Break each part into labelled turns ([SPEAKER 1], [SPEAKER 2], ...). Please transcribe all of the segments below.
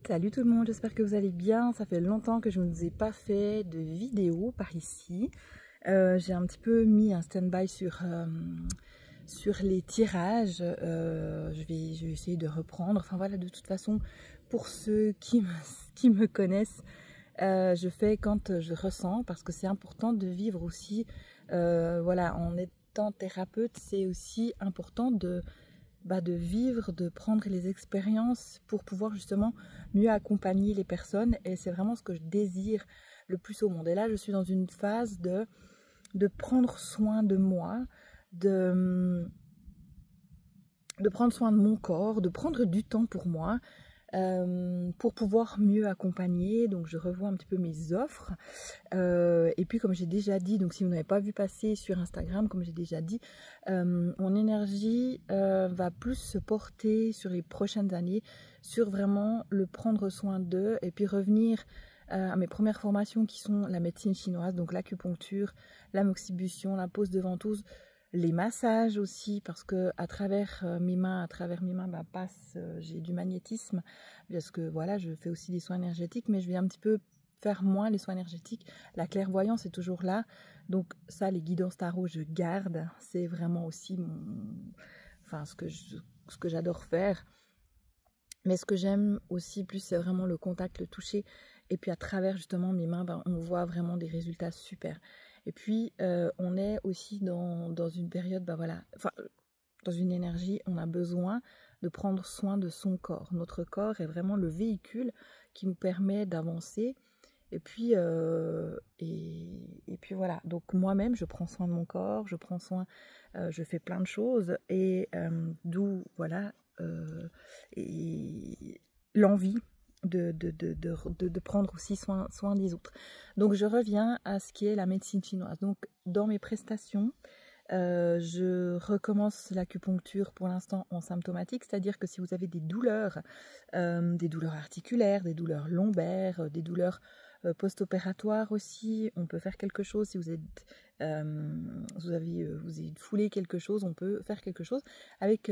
[SPEAKER 1] Salut tout le monde, j'espère que vous allez bien. Ça fait longtemps que je ne vous ai pas fait de vidéo par ici. J'ai un petit peu mis un stand-by sur les tirages. Je vais essayer de reprendre. Enfin voilà, de toute façon, pour ceux qui me connaissent, je fais quand je ressens, parce que c'est important de vivre aussi. Voilà, en étant thérapeute, c'est aussi important de vivre, de prendre les expériences pour pouvoir justement mieux accompagner les personnes, et c'est vraiment ce que je désire le plus au monde. Et là je suis dans une phase de prendre soin de moi, de prendre soin de mon corps, de prendre du temps pour moi, pour pouvoir mieux accompagner. Donc je revois un petit peu mes offres, et puis comme j'ai déjà dit, donc si vous n'avez pas vu passer sur Instagram, comme j'ai déjà dit, mon énergie va plus se porter sur les prochaines années sur vraiment le prendre soin d'eux, et puis revenir à mes premières formations qui sont la médecine chinoise, donc l'acupuncture, la moxibution, la pose de ventouse, les massages aussi, parce que à travers mes mains, passe, j'ai du magnétisme, parce que voilà, je fais aussi des soins énergétiques, mais je vais un petit peu faire moins les soins énergétiques. La clairvoyance est toujours là, donc ça, les guidances tarot, je garde. C'est vraiment aussi ce que j'adore faire. Mais ce que j'aime aussi plus, c'est vraiment le contact, le toucher. Et puis à travers justement mes mains, on voit vraiment des résultats super. Et puis on est aussi dans une période, dans une énergie, on a besoin de prendre soin de son corps. Notre corps est vraiment le véhicule qui nous permet d'avancer. Et puis voilà, donc moi-même je prends soin de mon corps, je prends soin, je fais plein de choses, et d'où voilà et l'envie de prendre aussi soin des autres. Donc je reviens à ce qui est la médecine chinoise. Donc dans mes prestations, je recommence l'acupuncture pour l'instant en symptomatique, c'est-à-dire que si vous avez des douleurs articulaires, des douleurs lombaires, des douleurs post-opératoires aussi, on peut faire quelque chose. Si vous êtes, vous avez foulé quelque chose, on peut faire quelque chose avec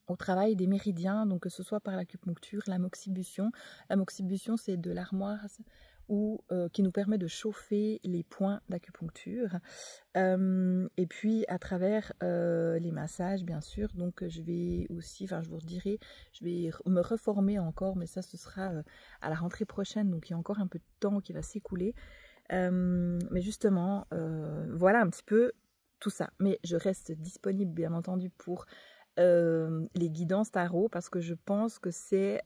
[SPEAKER 1] au travail des méridiens, donc que ce soit par l'acupuncture, la moxibution. La moxibution, c'est de l'armoise qui nous permet de chauffer les points d'acupuncture. Et puis à travers les massages, bien sûr. Donc je vais aussi, je vous redirai, je vais me reformer encore, mais ça ce sera à la rentrée prochaine, donc il y a encore un peu de temps qui va s'écouler. Mais justement, voilà un petit peu tout ça. Mais je reste disponible bien entendu pour les guidances tarot, parce que je pense que c'est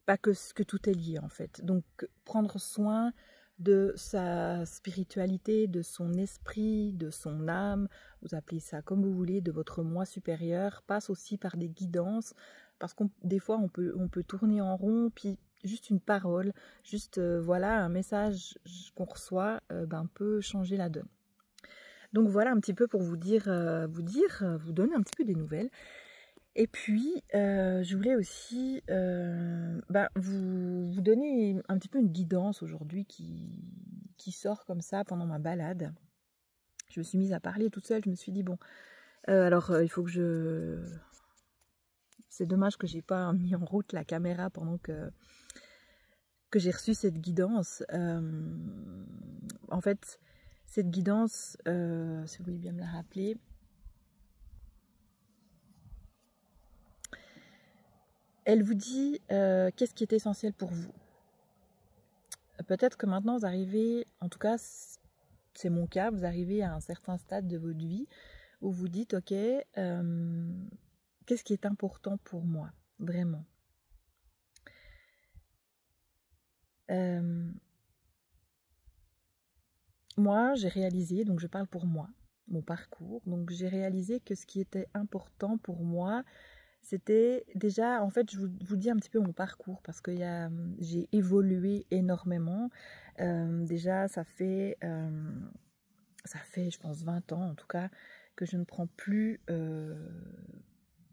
[SPEAKER 1] pas que tout est lié en fait. Donc prendre soin de sa spiritualité, de son esprit, de son âme, vous appelez ça comme vous voulez, de votre moi supérieur, passe aussi par des guidances, parce que des fois on peut tourner en rond, puis juste une parole, juste voilà un message qu'on reçoit peut changer la donne. Donc voilà un petit peu pour vous donner un petit peu des nouvelles. Et puis je voulais aussi vous donner un petit peu une guidance aujourd'hui qui sort comme ça pendant ma balade. Je me suis mise à parler toute seule, je me suis dit bon, il faut que c'est dommage que j'ai pas mis en route la caméra pendant que j'ai reçu cette guidance. En fait, cette guidance, si vous voulez bien me la rappeler, elle vous dit qu'est-ce qui est essentiel pour vous. Peut-être que maintenant vous arrivez, en tout cas c'est mon cas, vous arrivez à un certain stade de votre vie où vous dites ok, qu'est-ce qui est important pour moi, vraiment. Moi j'ai réalisé, donc je parle pour moi, mon parcours, donc j'ai réalisé que ce qui était important pour moi, c'était déjà, en fait, je vous dis un petit peu mon parcours, parce que j'ai évolué énormément. Déjà, ça fait, je pense, 20 ans, en tout cas, que je ne prends plus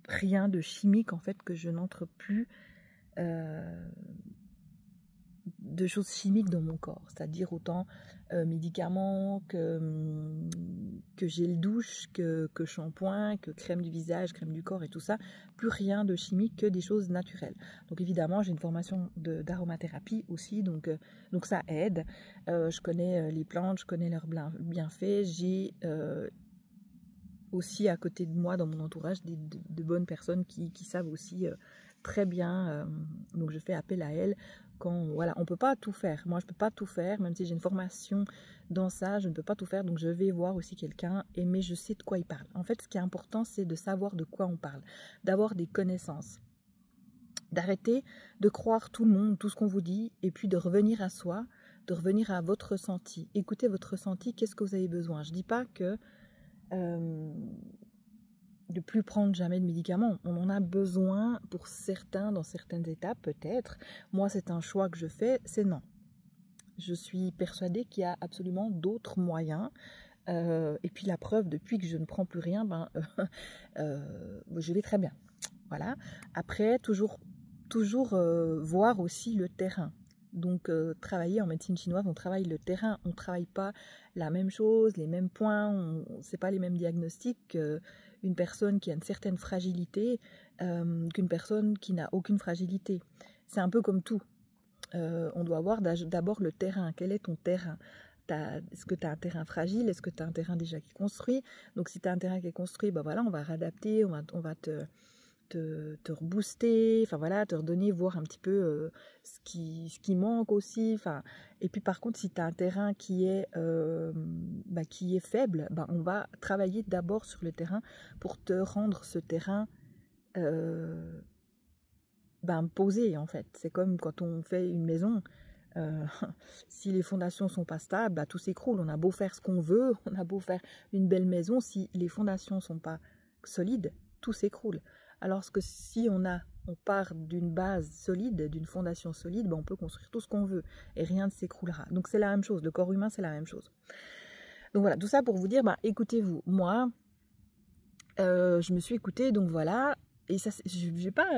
[SPEAKER 1] rien de chimique, en fait, que je n'entre plus de choses chimiques dans mon corps, c'est-à-dire autant médicaments que gel douche, que shampoing, que crème du visage, crème du corps et tout ça, plus rien de chimique que des choses naturelles. Donc évidemment, j'ai une formation d'aromathérapie aussi, donc ça aide. Je connais les plantes, je connais leurs bienfaits, j'ai aussi à côté de moi, dans mon entourage, de bonnes personnes qui savent aussi très bien, donc je fais appel à elles. Quand, voilà, on ne peut pas tout faire. Moi, je ne peux pas tout faire, même si j'ai une formation dans ça, je ne peux pas tout faire. Donc, je vais voir aussi quelqu'un, mais je sais de quoi il parle. En fait, ce qui est important, c'est de savoir de quoi on parle, d'avoir des connaissances, d'arrêter de croire tout le monde, tout ce qu'on vous dit, et puis de revenir à soi, de revenir à votre ressenti. Écoutez votre ressenti, qu'est-ce que vous avez besoin. Je ne dis pas que de plus prendre jamais de médicaments. On en a besoin pour certains, dans certaines étapes peut-être. Moi, c'est un choix que je fais, c'est non. Je suis persuadée qu'il y a absolument d'autres moyens. Et puis la preuve, depuis que je ne prends plus rien, je vais très bien. Voilà. Après, toujours voir aussi le terrain. Donc, travailler en médecine chinoise, on travaille le terrain, on ne travaille pas la même chose, les mêmes points, ce n'est pas les mêmes diagnostics qu'une personne qui a une certaine fragilité qu'une personne qui n'a aucune fragilité. C'est un peu comme tout. On doit voir d'abord le terrain. Quel est ton terrain? Est-ce que tu as un terrain fragile? Est-ce que tu as un terrain déjà qui est construit? Donc, si tu as un terrain qui est construit, ben voilà, on va réadapter, on va te rebooster, enfin voilà, te redonner, voir un petit peu ce qui manque aussi. Enfin, et puis par contre, si tu as un terrain qui est faible, on va travailler d'abord sur le terrain pour te rendre ce terrain posé en fait. C'est comme quand on fait une maison. Si les fondations sont pas stables, tout s'écroule. On a beau faire ce qu'on veut, on a beau faire une belle maison, si les fondations sont pas solides, tout s'écroule. Alors que si on part d'une base solide, d'une fondation solide, on peut construire tout ce qu'on veut et rien ne s'écroulera. Donc c'est la même chose, le corps humain c'est la même chose. Donc voilà, tout ça pour vous dire, écoutez-vous, moi, je me suis écoutée, donc voilà, et ça, j'ai pas,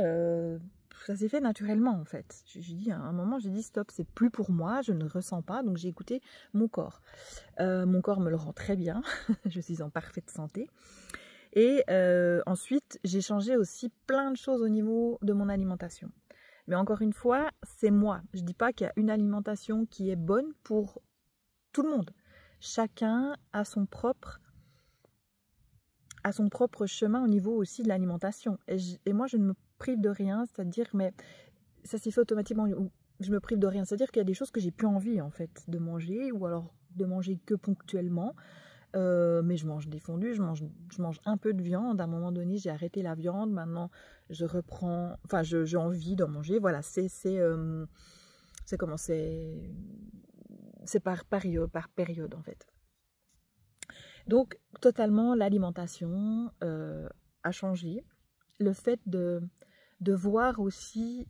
[SPEAKER 1] ça s'est fait naturellement en fait. À un moment, j'ai dit stop, c'est plus pour moi, je ne ressens pas, donc j'ai écouté mon corps. Mon corps me le rend très bien, je suis en parfaite santé. Et ensuite, j'ai changé aussi plein de choses au niveau de mon alimentation. Mais encore une fois, c'est moi. Je ne dis pas qu'il y a une alimentation qui est bonne pour tout le monde. Chacun a son propre chemin au niveau aussi de l'alimentation. Et moi, je ne me prive de rien, c'est-à-dire, mais ça s'est fait automatiquement. Je me prive de rien, c'est-à-dire qu'il y a des choses que j'ai plus envie en fait de manger, ou alors de manger que ponctuellement. Mais je mange des fondus, je mange un peu de viande. À un moment donné, j'ai arrêté la viande. Maintenant, je reprends. Enfin, j'ai envie d'en manger. Voilà, c'est comment c'est par période en fait. Donc, totalement, l'alimentation a changé. Le fait de voir aussi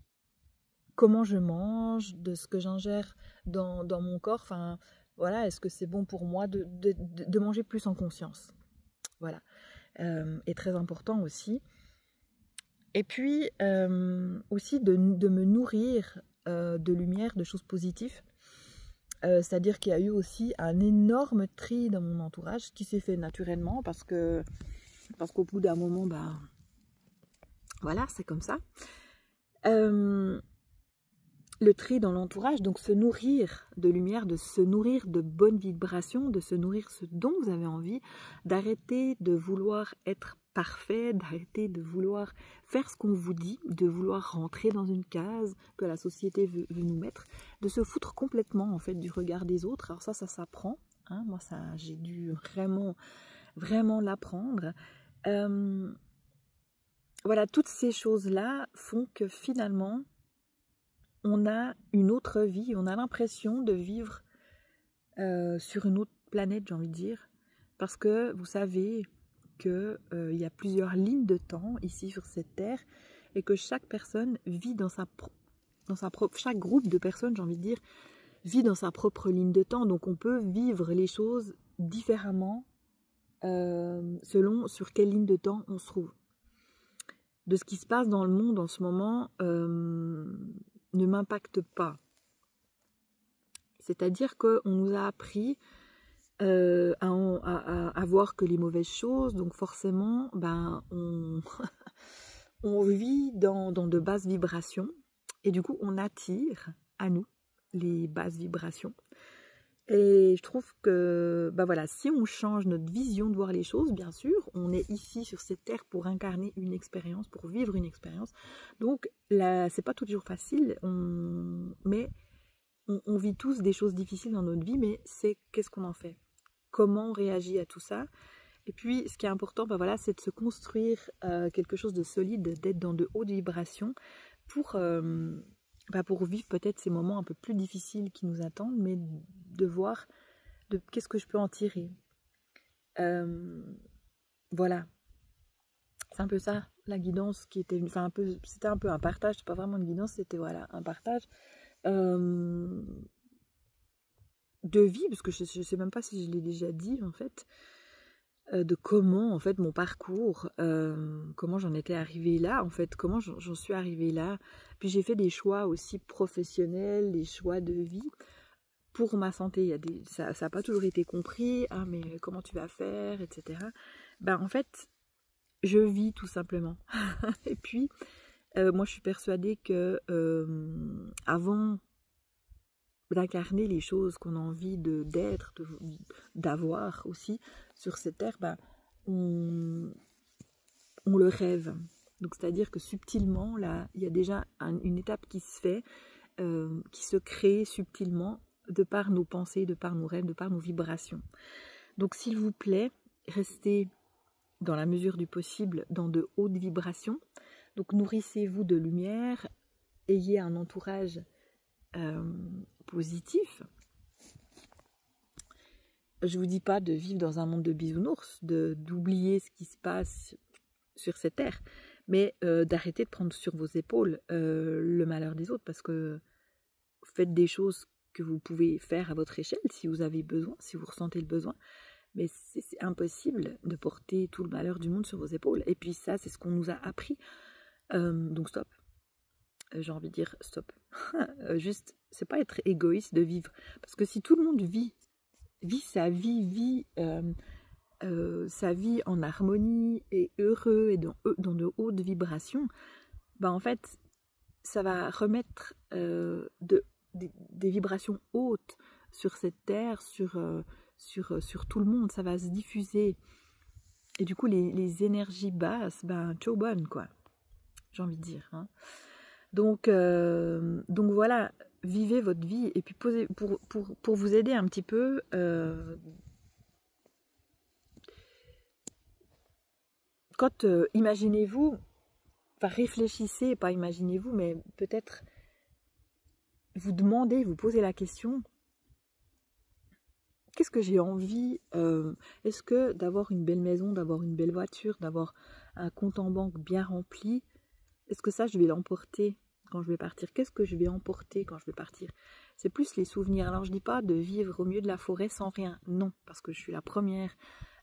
[SPEAKER 1] comment je mange, de ce que j'ingère dans mon corps. Enfin. Voilà, est-ce que c'est bon pour moi de manger plus en conscience? Voilà, est très important aussi. Et puis, aussi de me nourrir de lumière, de choses positives. C'est-à-dire qu'il y a eu aussi un énorme tri dans mon entourage qui s'est fait naturellement parce qu'au bout d'un moment, voilà, c'est comme ça. Le tri dans l'entourage, donc se nourrir de lumière, de se nourrir de bonnes vibrations, de se nourrir ce dont vous avez envie, d'arrêter de vouloir être parfait, d'arrêter de vouloir faire ce qu'on vous dit, de vouloir rentrer dans une case que la société veut nous mettre, de se foutre complètement en fait du regard des autres. Alors ça s'apprend, hein. Moi j'ai dû vraiment l'apprendre. Voilà, toutes ces choses-là font que finalement on a une autre vie, on a l'impression de vivre sur une autre planète, j'ai envie de dire. Parce que vous savez qu'il y a plusieurs lignes de temps ici sur cette terre et que chaque personne vit dans sa propre, chaque groupe de personnes, j'ai envie de dire, vit dans sa propre ligne de temps. Donc on peut vivre les choses différemment selon sur quelle ligne de temps on se trouve. De ce qui se passe dans le monde en ce moment ne m'impacte pas. C'est-à-dire qu'on nous a appris à voir que les mauvaises choses, donc forcément, ben, on vit dans de basses vibrations, et du coup, on attire à nous les basses vibrations. Et je trouve que, ben voilà, si on change notre vision de voir les choses, bien sûr, on est ici sur cette terre pour incarner une expérience, pour vivre une expérience. Donc, là, c'est pas toujours facile, mais on vit tous des choses difficiles dans notre vie, mais c'est qu'est-ce qu'on en fait? Comment on réagit à tout ça? Et puis, ce qui est important, ben voilà, c'est de se construire quelque chose de solide, d'être dans de hautes vibrations pour vivre peut-être ces moments un peu plus difficiles qui nous attendent, mais de voir qu'est-ce que je peux en tirer. Voilà. C'est un peu ça, la guidance qui était, enfin c'était un peu un partage, c'est pas vraiment une guidance, c'était voilà, un partage de vie, parce que je sais même pas si je l'ai déjà dit en fait, de comment en fait mon parcours, comment j'en étais arrivée là en fait, comment j'en suis arrivée là. Puis j'ai fait des choix aussi professionnels, des choix de vie pour ma santé. Ça n'a pas toujours été compris, ah mais comment tu vas faire, etc. Ben en fait, je vis tout simplement. Et puis moi je suis persuadée que avant d'incarner les choses qu'on a envie d'être, d'avoir aussi sur cette terre, ben, on le rêve. Donc c'est-à-dire que subtilement, là, il y a déjà une étape qui se fait, qui se crée subtilement de par nos pensées, de par nos rêves, de par nos vibrations. Donc s'il vous plaît, restez dans la mesure du possible dans de hautes vibrations. Donc nourrissez-vous de lumière, ayez un entourage positif. Je vous dis pas de vivre dans un monde de bisounours, d'oublier ce qui se passe sur cette terre, mais d'arrêter de prendre sur vos épaules le malheur des autres, parce que faites des choses que vous pouvez faire à votre échelle si vous avez besoin, si vous ressentez le besoin, mais c'est impossible de porter tout le malheur du monde sur vos épaules. Et puis ça, c'est ce qu'on nous a appris. Donc stop. J'ai envie de dire stop. Juste, c'est pas être égoïste de vivre. Parce que si tout le monde vit sa vie, sa vie en harmonie et heureux et dans de hautes vibrations, ben en fait, ça va remettre des vibrations hautes sur cette terre, sur tout le monde. Ça va se diffuser. Et du coup, les énergies basses, ben, ciao bonne, quoi. J'ai envie de dire, hein. Donc voilà, vivez votre vie et puis posez, pour vous aider un petit peu, quand imaginez-vous, enfin réfléchissez, pas imaginez-vous, mais peut-être vous demandez, vous posez la question, qu'est-ce que j'ai envie, est-ce que d'avoir une belle maison, d'avoir une belle voiture, d'avoir un compte en banque bien rempli, est-ce que ça je vais l'emporter quand je vais partir? Qu'est-ce que je vais emporter quand je vais partir? C'est plus les souvenirs. Alors je dis pas de vivre au milieu de la forêt sans rien, non, parce que je suis la première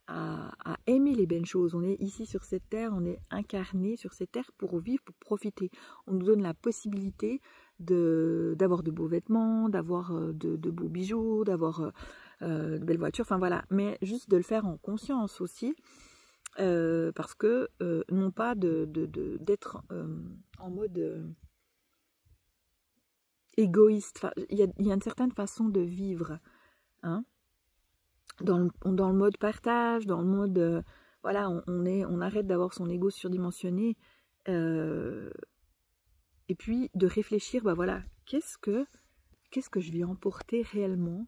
[SPEAKER 1] à aimer les belles choses. On est ici sur cette terre, on est incarné sur cette terre pour vivre, pour profiter. On nous donne la possibilité d'avoir de beaux vêtements, d'avoir de beaux bijoux, d'avoir de belles voitures, enfin voilà, mais juste de le faire en conscience aussi. Parce que non pas d'être en mode égoïste. Enfin, il y a une certaine façon de vivre, hein, dans le mode partage, dans le mode voilà, on arrête d'avoir son ego surdimensionné, et puis de réfléchir, bah voilà, qu'est-ce que je vais emporter réellement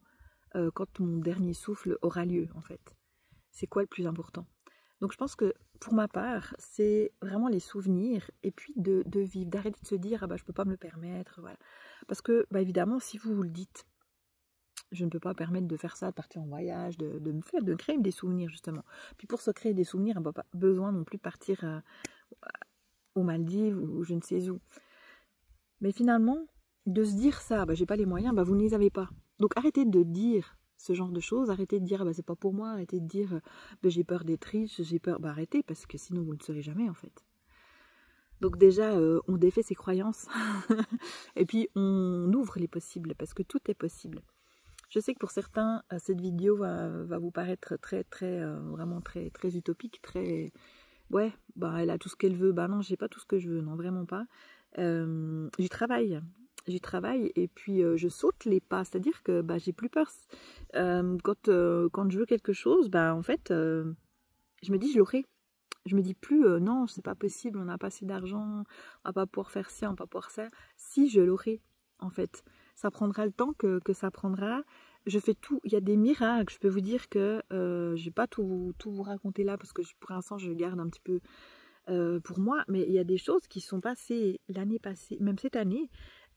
[SPEAKER 1] quand mon dernier souffle aura lieu, en fait. C'est quoi le plus important? Donc je pense que pour ma part, c'est vraiment les souvenirs et puis de vivre, d'arrêter de se dire ah bah je peux pas me le permettre, voilà. Parce que bah évidemment si vous vous le dites, je ne peux pas me permettre de faire ça, de partir en voyage, de créer des souvenirs justement. Puis pour se créer des souvenirs, on n'a pas besoin non plus de partir aux Maldives ou je ne sais où. Mais finalement, de se dire ça, bah j'ai pas les moyens, bah vous ne les avez pas. Donc arrêtez de dire ce genre de choses, arrêtez de dire bah c'est pas pour moi, arrêtez de dire bah, j'ai peur d'être riche, j'ai peur, bah arrêtez parce que sinon vous ne le serez jamais en fait. Donc déjà on défait ses croyances et puis on ouvre les possibles parce que tout est possible. Je sais que pour certains, cette vidéo va vous paraître vraiment très utopique, très... Ouais, bah elle a tout ce qu'elle veut. Bah non, j'ai pas tout ce que je veux, non, vraiment pas. J'y travaille. J'y travaille et puis je saute les pas, c'est-à-dire que bah, j'ai plus peur. Quand je veux quelque chose, bah en fait, je me dis je l'aurai. Je me dis plus non, c'est pas possible, on n'a pas assez d'argent, on va pas pouvoir faire ci, on va pas pouvoir ça. Si, je l'aurai, en fait. Ça prendra le temps que ça prendra. Je fais tout, il y a des miracles. Je peux vous dire que je vais pas tout vous raconter là parce que pour l'instant je garde un petit peu pour moi, mais il y a des choses qui sont passées l'année passée, même cette année.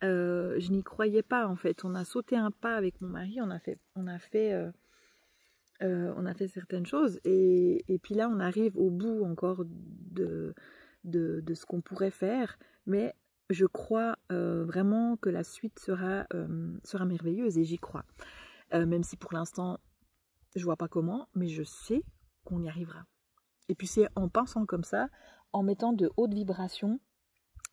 [SPEAKER 1] Je n'y croyais pas en fait. On a sauté un pas avec mon mari, on a fait certaines choses et puis là on arrive au bout encore de ce qu'on pourrait faire, mais je crois vraiment que la suite sera merveilleuse et j'y crois. Même si pour l'instant je vois pas comment, mais je sais qu'on y arrivera. Et puis c'est en pensant comme ça, en mettant de hautes vibrations.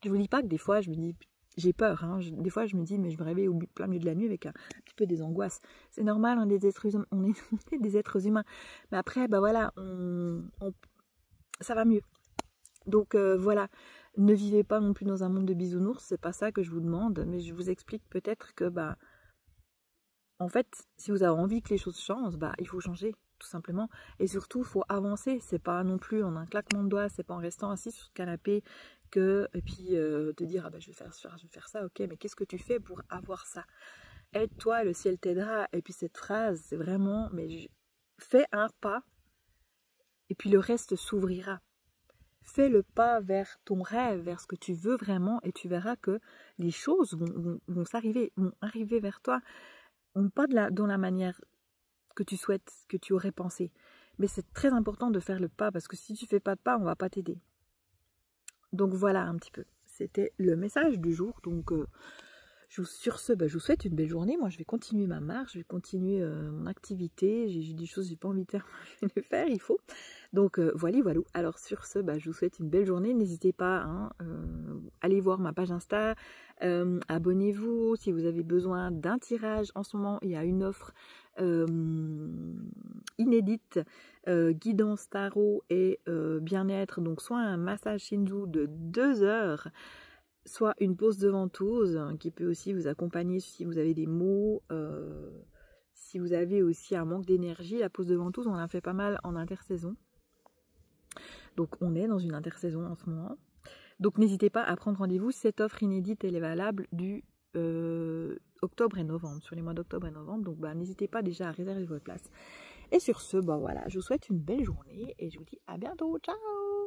[SPEAKER 1] Je vous dis pas que des fois je me dis j'ai peur, hein. Des fois je me dis mais je me réveille au plein milieu de la nuit avec un petit peu des angoisses. C'est normal, on est des êtres humains, on est des êtres humains. Mais après, bah voilà, ça va mieux. Donc voilà, ne vivez pas non plus dans un monde de bisounours, c'est pas ça que je vous demande, mais je vous explique peut-être que bah en fait, si vous avez envie que les choses changent, bah il faut changer, tout simplement. Et surtout, il faut avancer. C'est pas non plus en un claquement de doigts, c'est pas en restant assis sur le canapé et puis te dire ah bah je vais faire ça, ok, mais qu'est-ce que tu fais pour avoir ça? Aide-toi, le ciel t'aidera. Et puis cette phrase, c'est vraiment, mais fais un pas et puis le reste s'ouvrira. Fais le pas vers ton rêve, vers ce que tu veux vraiment, et tu verras que les choses vont arriver vers toi. Pas dans la manière que tu souhaites, que tu aurais pensé. Mais c'est très important de faire le pas, parce que si tu fais pas de pas, on va pas t'aider. Donc voilà un petit peu. C'était le message du jour. Donc sur ce, je vous souhaite une belle journée. Moi, je vais continuer ma marche, je vais continuer mon activité. J'ai des choses que j'ai pas envie de faire, je vais les faire, il faut. Donc voilà. Alors sur ce, je vous souhaite une belle journée. N'hésitez pas, hein, allez voir ma page Insta, abonnez-vous si vous avez besoin d'un tirage. En ce moment, il y a une offre inédite, guidance tarot et bien-être. Donc soit un massage Shinju de 2 heures, soit une pose de ventouse qui peut aussi vous accompagner si vous avez des maux, si vous avez aussi un manque d'énergie. La pose de ventouse, on en fait pas mal en intersaison. Donc on est dans une intersaison en ce moment. Donc n'hésitez pas à prendre rendez-vous. Cette offre inédite, elle est valable du octobre et novembre, sur les mois d'octobre et novembre. Donc n'hésitez pas déjà à réserver votre place. Et sur ce, voilà, je vous souhaite une belle journée et je vous dis à bientôt. Ciao!